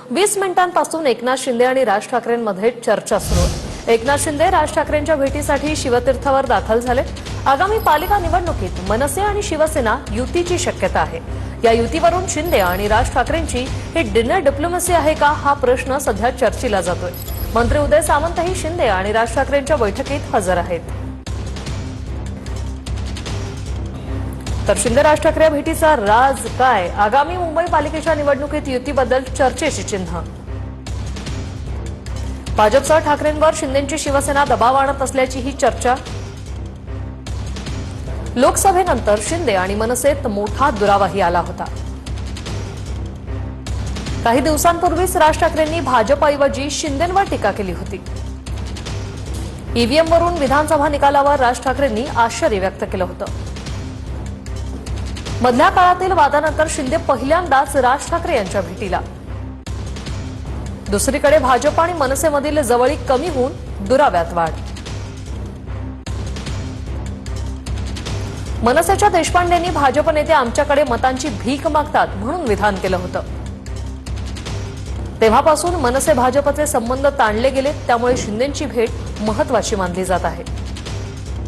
20 मिनिटांपासून एकनाथ शिंदे आणि राज ठाकरेंमध्ये चर्चा सुरू आहे। एकनाथ शिंदे राज ठाकरेंच्या भेटीसाठी शिवतीर्थावर दाखल झाले। आगामी पालिका निवडणुकीत मनसे आणि शिवसेना युतीची शक्यता आहे। या युतीवरून शिंदे आणि राज ठाकरेंची ही डिनर डिप्लोमसी आहे का, हा प्रश्न सध्या चर्चेला जातोय। मंत्री उदय सामंतही शिंदे आणि राज ठाकरेंच्या बैठकीत हजर आहेत। तर शिंदे राज ठाकरे भेटीचा राज काय? आगामी मुंबई पालिकेच्या निवडणुकीत युतीबद्दल चर्चेची चिन्ह। भाजपसह ठाकरेंवर शिंदेची शिवसेना दबाव आणत असल्याची ही चर्चा। लोकसभेनंतर शिंदे आणि मनसेत मोठा दुरावाही आला होता। काही दिवसांपूर्वीच राज ठाकरेंनी भाजपऐवजी शिंदेंवर टीका केली होती। ईव्हीएमवरून विधानसभा निकालावर राज ठाकरेंनी आश्चर्य व्यक्त केलं होतं। मधल्या काळातील वादानंतर शिंदे पहिल्यांदाच राज ठाकरे यांच्या भेटीला। दुसरीकडे भाजप आणि मनसेमधील जवळीक कमी होऊन दुराव्यात वाढ। मनसेच्या देशपांडेंनी भाजप नेते आमच्याकडे मतांची भीक मागतात म्हणून विधान केलं होतं। तेव्हापासून मनसे भाजपचे संबंध ताणले गेले, त्यामुळे शिंदेंची भेट महत्त्वाची मानली जात आहे।